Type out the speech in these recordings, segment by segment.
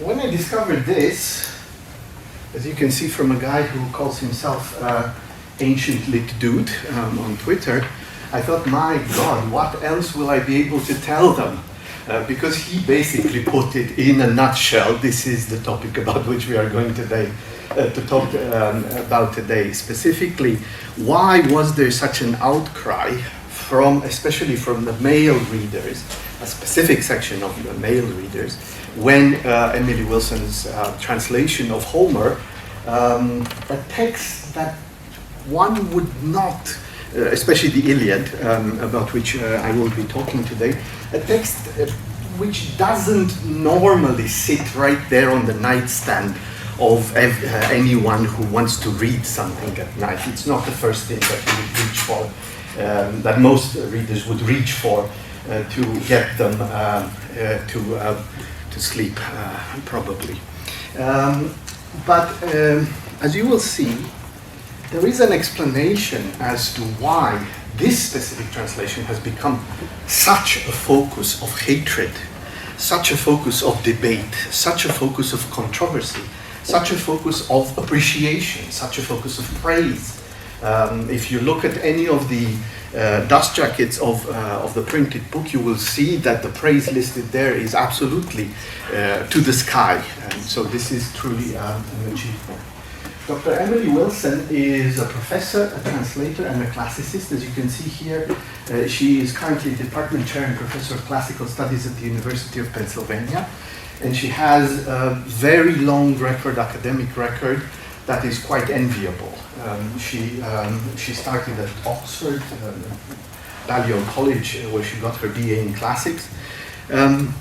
when I discovered this, as you can see from a guy who calls himself Ancient Lit Dude on Twitter, I thought, my God, what else will I be able to tell them? Because he basically put it in a nutshell. This is the topic about which we are going today to talk about today. Specifically, why was there such an outcry from, especially from the male readers, a specific section of the male readers, when Emily Wilson's translation of Homer, a text that one would not, especially the Iliad, about which I will be talking today, a text which doesn't normally sit right there on the nightstand of anyone who wants to read something at night. It's not the first thing that you would reach for, that most readers would reach for to get them to sleep, probably. But as you will see, there is an explanation as to why this specific translation has become such a focus of hatred, such a focus of debate, such a focus of controversy, such a focus of appreciation, such a focus of praise. If you look at any of the dust jackets of the printed book, you will see that the praise listed there is absolutely to the sky. And so this is truly an achievement. Dr. Emily Wilson is a professor, a translator, and a classicist. As you can see here, she is currently department chair and professor of classical studies at the University of Pennsylvania. And she has a very long record, academic record, that is quite enviable. She started at Oxford, Balliol College, where she got her BA in classics. And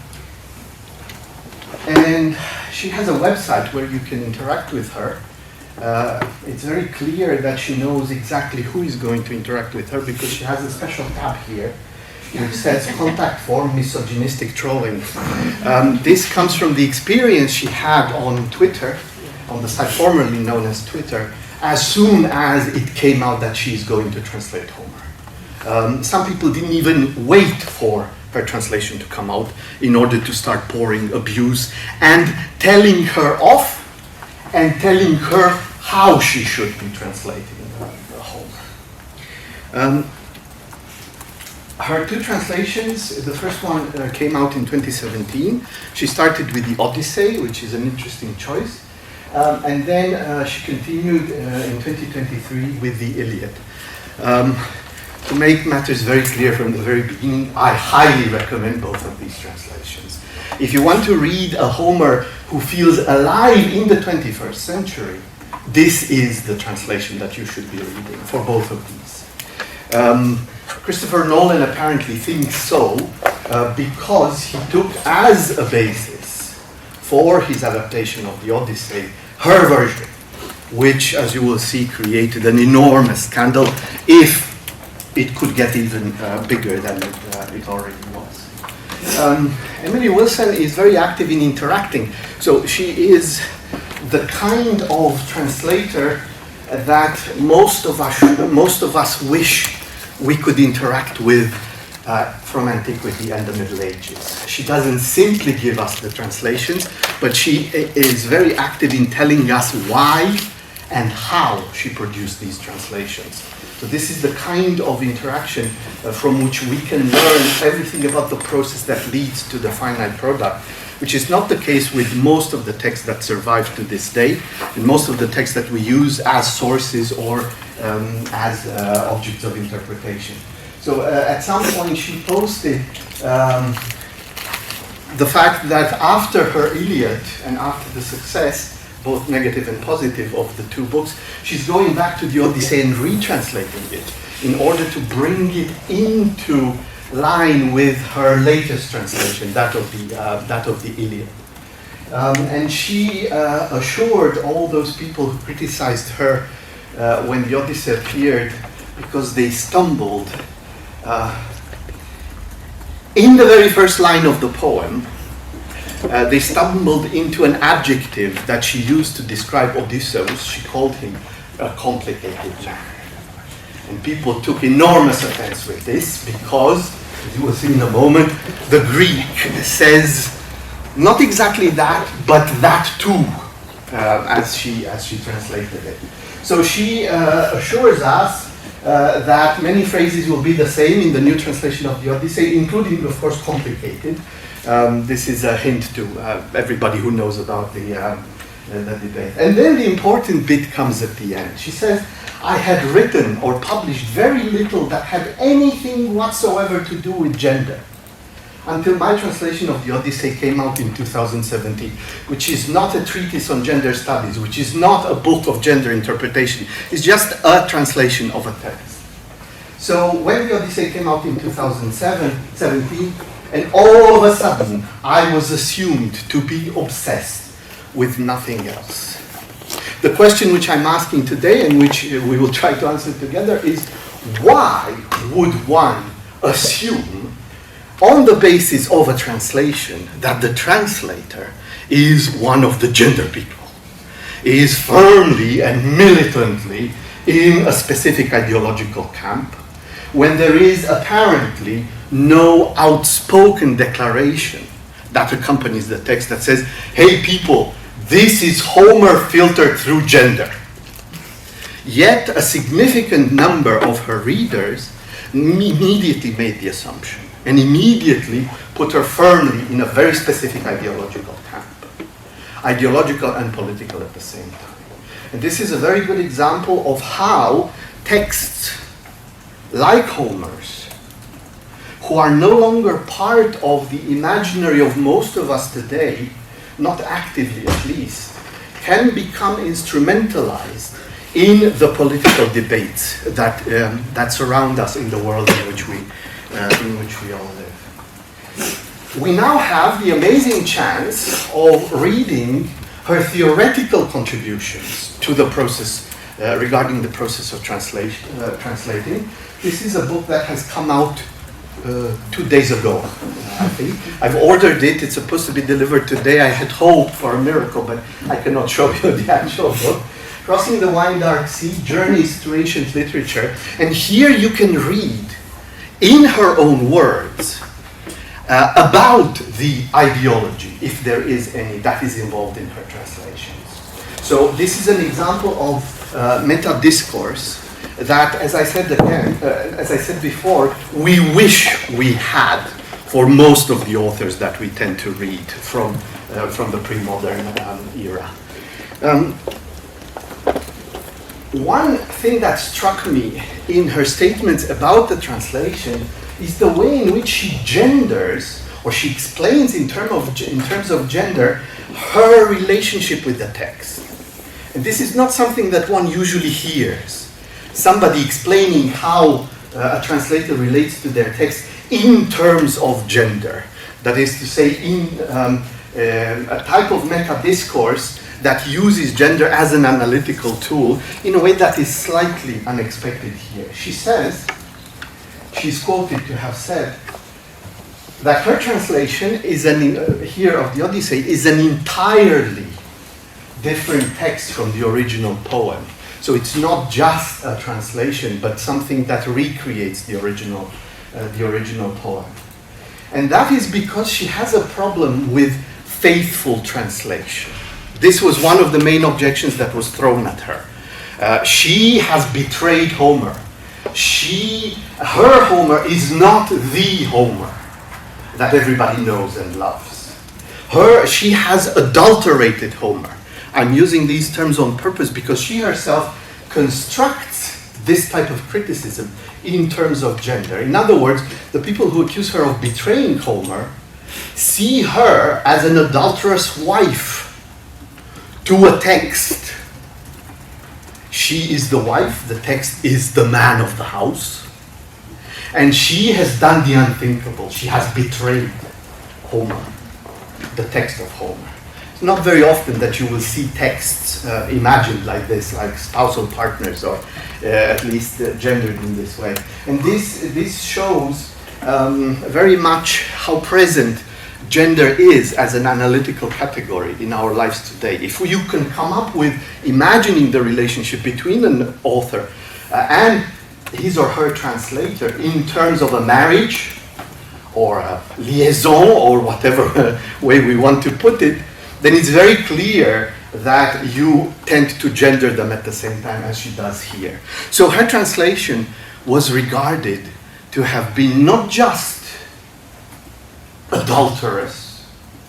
she has a website where you can interact with her. It's very clear that she knows exactly who is going to interact with her, because she has a special tab here which says contact form misogynistic trolling. This comes from the experience she had on Twitter, on the site formerly known as Twitter, as soon as it came out that she's going to translate Homer. Some people didn't even wait for her translation to come out in order to start pouring abuse and telling her off and telling her how she should be translating Homer. Her two translations, the first one came out in 2017. She started with the Odyssey, which is an interesting choice. And then she continued in 2023 with the Iliad. To make matters very clear from the very beginning, I highly recommend both of these translations. If you want to read a Homer who feels alive in the 21st century, this is the translation that you should be reading for both of these. Christopher Nolan apparently thinks so because he took as a basis for his adaptation of the Odyssey her version, which, as you will see, created an enormous scandal, if it could get even bigger than it already was. Emily Wilson is very active in interacting, so she is the kind of translator that most of us wish we could interact with from antiquity and the Middle Ages. She doesn't simply give us the translations, but she is very active in telling us why and how she produced these translations. So this is the kind of interaction from which we can learn everything about the process that leads to the final product, which is not the case with most of the texts that survive to this day, and most of the texts that we use as sources or as objects of interpretation. So at some point she posted the fact that after her Iliad and after the success, both negative and positive, of the two books, she's going back to the Odyssey and retranslating it in order to bring it into line with her latest translation, that of the Iliad. And she assured all those people who criticized her when the Odyssey appeared, because they stumbled in the very first line of the poem. They stumbled into an adjective that she used to describe Odysseus. She called him a complicated man. And people took enormous offense with this because, as you will see in a moment, the Greek says Not exactly that, but that too, as she translated it. So she assures us that many phrases will be the same in the new translation of the Odyssey, including, of course, complicated. This is a hint to everybody who knows about the debate. And then the important bit comes at the end. She says, I had written or published very little that had anything whatsoever to do with gender, until my translation of the Odyssey came out in 2017, which is not a treatise on gender studies, which is not a book of gender interpretation. It's just a translation of a text. So when the Odyssey came out in 2017, and all of a sudden I was assumed to be obsessed with nothing else. The question which I'm asking today, and which we will try to answer together, is why would one assume, on the basis of a translation, that the translator is one of the gender people, is firmly and militantly in a specific ideological camp, when there is apparently no outspoken declaration that accompanies the text that says, hey people, this is Homer filtered through gender. Yet a significant number of her readers immediately made the assumption and immediately put her firmly in a very specific ideological camp. Ideological and political at the same time. And this is a very good example of how texts like Homer's, who are no longer part of the imaginary of most of us today, not actively at least, can become instrumentalized in the political debates that surround us in the world in which we all live. We now have the amazing chance of reading her theoretical contributions to the process regarding the process of translating. This is a book that has come out 2 days ago, I think. I've ordered it. It's supposed to be delivered today. I had hoped for a miracle, but I cannot show you the actual book. Crossing the Wine Dark Sea, Journeys to Ancient Literature. And here you can read, in her own words, about the ideology, if there is any, that is involved in her translations. So this is an example of meta-discourse that, as I said before, we wish we had for most of the authors that we tend to read from the pre-modern era. One thing that struck me in her statements about the translation is the way in which she genders, or she explains in terms of gender, her relationship with the text. And this is not something that one usually hears. Somebody explaining how a translator relates to their text in terms of gender. That is to say, in a type of meta-discourse that uses gender as an analytical tool in a way that is slightly unexpected here. She says, she's quoted to have said, that her translation is here of the Odyssey is an entirely different text from the original poem. So it's not just a translation, but something that recreates the original poem. And that is because she has a problem with faithful translation. This was one of the main objections that was thrown at her. She has betrayed Homer. Her Homer is not the Homer that everybody knows and loves. She has adulterated Homer. I'm using these terms on purpose because she herself constructs this type of criticism in terms of gender. In other words, the people who accuse her of betraying Homer see her as an adulterous wife to a text. She is the wife, the text is the man of the house, and she has done the unthinkable. She has betrayed Homer, the text of Homer. It's not very often that you will see texts imagined like this, like spousal partners, or at least gendered in this way. And this shows very much how present gender is as an analytical category in our lives today. If you can come up with imagining the relationship between an author and his or her translator in terms of a marriage or a liaison, or whatever way we want to put it, then it's very clear that you tend to gender them at the same time as she does here. So her translation was regarded to have been not just adulterous,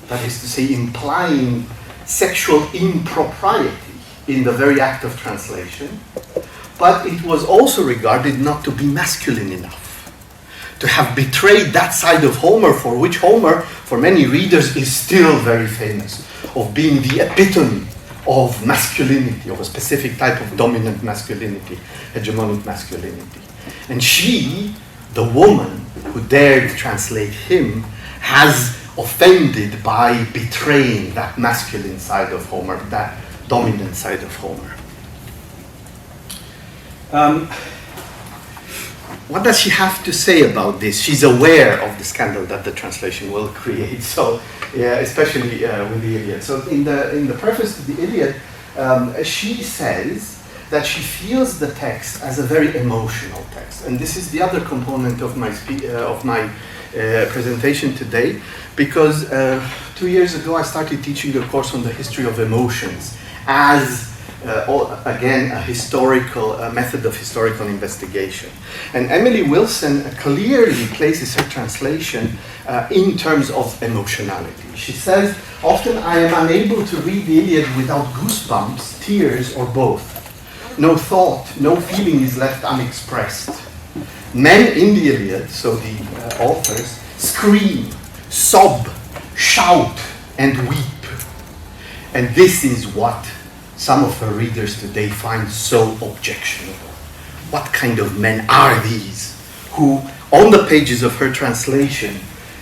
that is to say, implying sexual impropriety in the very act of translation, but it was also regarded not to be masculine enough, to have betrayed that side of Homer for which Homer, for many readers, is still very famous, of being the epitome of masculinity, of a specific type of dominant masculinity, hegemonic masculinity. And she, the woman who dared translate him, has offended by betraying that masculine side of Homer, that dominant side of Homer. What does she have to say about this? She's aware of the scandal that the translation will create, so especially with the Iliad. So in the preface to the Iliad, she says that she feels the text as a very emotional text, and this is the other component of my presentation today, because 2 years ago I started teaching a course on the history of emotions as again, a historical method of historical investigation. And Emily Wilson clearly places her translation in terms of emotionality. She says, often I am unable to read the Iliad without goosebumps, tears, or both. No thought, no feeling is left unexpressed. Men in the Iliad, so the authors, scream, sob, shout, and weep. And this is what some of her readers today find so objectionable. What kind of men are these who, on the pages of her translation,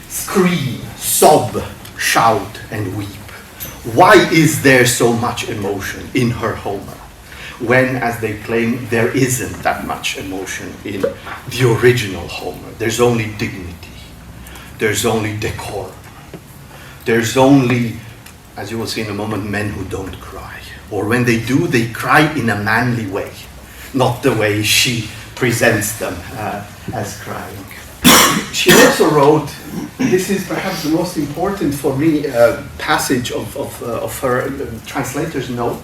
scream, sob, shout, and weep? Why is there so much emotion in her Homer, when, as they claim, there isn't that much emotion in the original Homer? There's only dignity. There's only decorum. There's only, as you will see in a moment, men who don't cry. Or when they do, they cry in a manly way, not the way she presents them as crying. She also wrote, this is perhaps the most important for me passage of her translator's note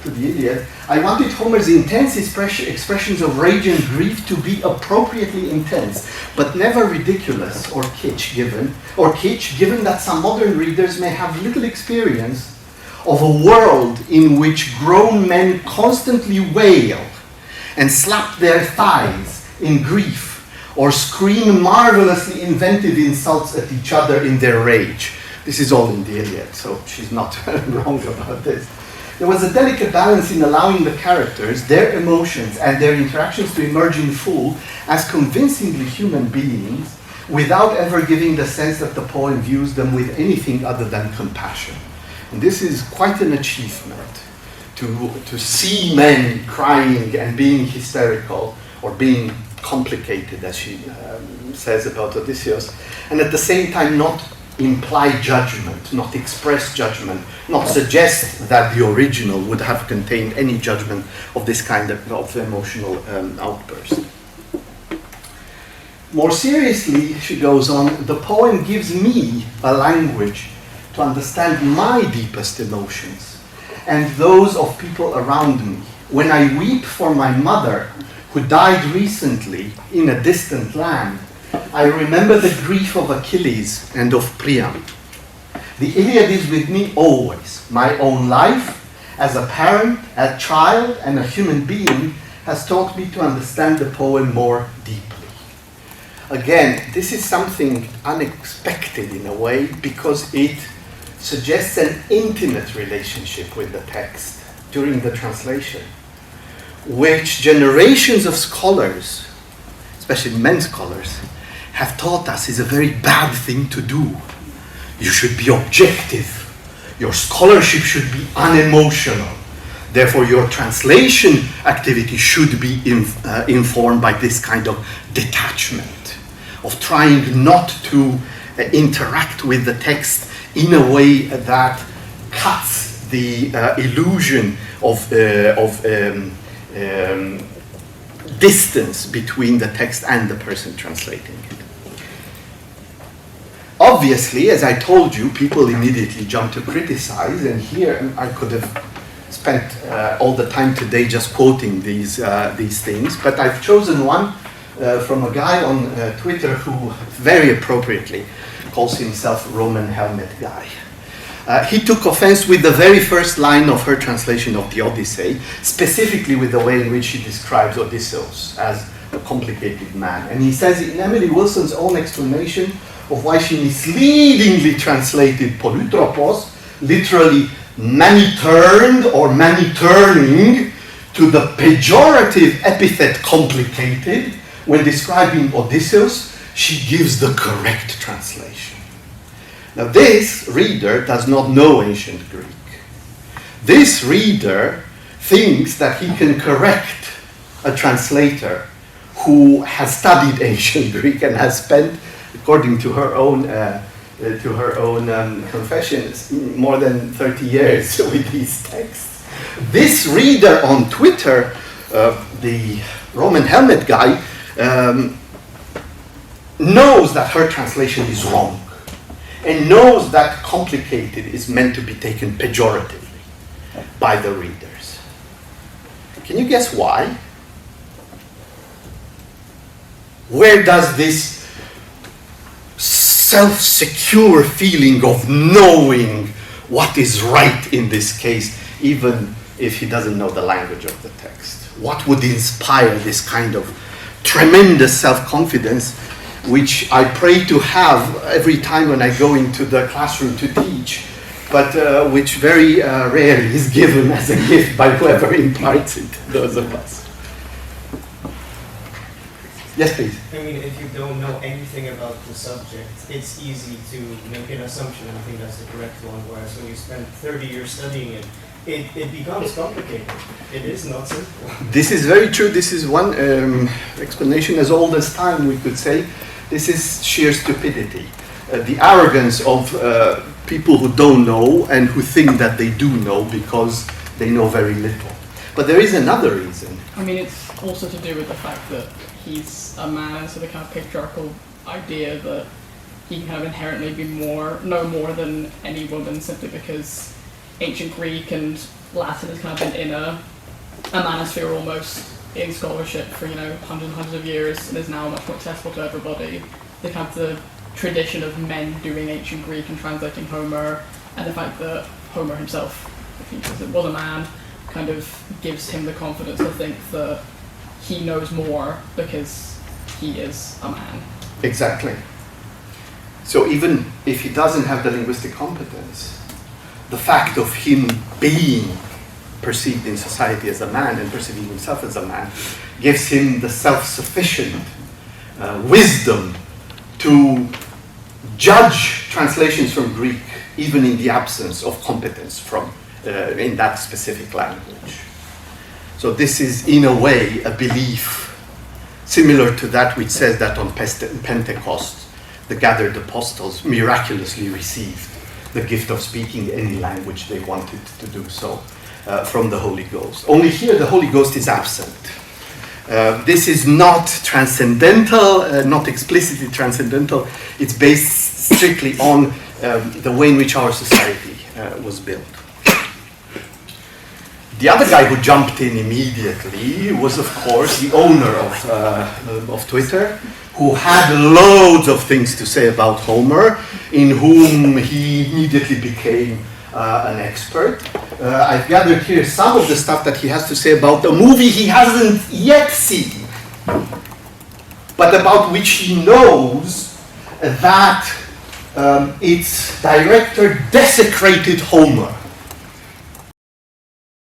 to the Iliad. I wanted Homer's intense expressions of rage and grief to be appropriately intense, but never ridiculous or kitsch, given that some modern readers may have little experience of a world in which grown men constantly wail and slap their thighs in grief or scream marvelously inventive insults at each other in their rage. This is all in the Iliad, so she's not wrong about this. There was a delicate balance in allowing the characters, their emotions, and their interactions to emerge in full as convincingly human beings, without ever giving the sense that the poem views them with anything other than compassion. And this is quite an achievement, to see men crying and being hysterical or being complicated, as she says about Odysseus, and at the same time not imply judgment, not express judgment, not suggest that the original would have contained any judgment of this kind of emotional outburst. More seriously, she goes on, the poem gives me a language to understand my deepest emotions and those of people around me. When I weep for my mother, who died recently in a distant land, I remember the grief of Achilles and of Priam. The Iliad is with me always. My own life, as a parent, a child, and a human being, has taught me to understand the poem more deeply. Again, this is something unexpected in a way, because it suggests an intimate relationship with the text during the translation, which generations of scholars, especially men scholars, have taught us is a very bad thing to do. You should be objective. Your scholarship should be unemotional. Therefore, your translation activity should be informed by this kind of detachment, of trying not to interact with the text in a way that cuts the illusion of distance between the text and the person translating it. Obviously, as I told you, people immediately jump to criticize, and here I could have spent all the time today just quoting these things, but I've chosen one from a guy on Twitter who very appropriately calls himself Roman Helmet Guy. He took offense with the very first line of her translation of the Odyssey, specifically with the way in which she describes Odysseus as a complicated man. And he says in Emily Wilson's own explanation of why she misleadingly translated Polytropos, literally many-turned or many-turning, to the pejorative epithet complicated, when describing Odysseus, she gives the correct translation. Now this reader does not know ancient Greek. This reader thinks that he can correct a translator who has studied ancient Greek and has spent, according to her own confessions, more than 30 years with these texts. This reader on Twitter, the Roman Helmet Guy, knows that her translation is wrong and knows that complicated is meant to be taken pejoratively by the readers. Can you guess why? Where does this self-secure feeling of knowing what is right in this case, even if he doesn't know the language of the text? What would inspire this kind of tremendous self-confidence, which I pray to have every time when I go into the classroom to teach, but which very rarely is given as a gift by whoever imparts it to those of us. Yes, please. I mean, if you don't know anything about the subject, it's easy to make an assumption, and I think that's the correct one, whereas when you spend 30 years studying it, it becomes complicated. It is not simple. This is very true. This is one explanation as old as time, we could say. This is sheer stupidity. The arrogance of people who don't know and who think that they do know because they know very little. But there is another reason. I mean, it's also to do with the fact that he's a man, so the kind of patriarchal idea that he can kind of inherently know more than any woman, simply because ancient Greek and Latin has kind of been in a manosphere almost in scholarship for hundreds and hundreds of years, and is now much more accessible to everybody. The kind of the tradition of men doing ancient Greek and translating Homer, and the fact that Homer himself, if he was a man, kind of gives him the confidence to think that he knows more because he is a man. Exactly. So even if he doesn't have the linguistic competence, the fact of him being perceived in society as a man and perceiving himself as a man gives him the self-sufficient wisdom to judge translations from Greek even in the absence of competence from in that specific language. So this is in a way a belief similar to that which says that on Pentecost the gathered apostles miraculously received the gift of speaking any language they wanted to do so from the Holy Ghost. Only here the Holy Ghost is absent. This is not transcendental, not explicitly transcendental. It's based strictly on the way in which our society was built. The other guy who jumped in immediately was, of course, the owner of Twitter, who had loads of things to say about Homer, in whom he immediately became an expert. I've gathered here some of the stuff that he has to say about a movie he hasn't yet seen, but about which he knows that its director desecrated Homer.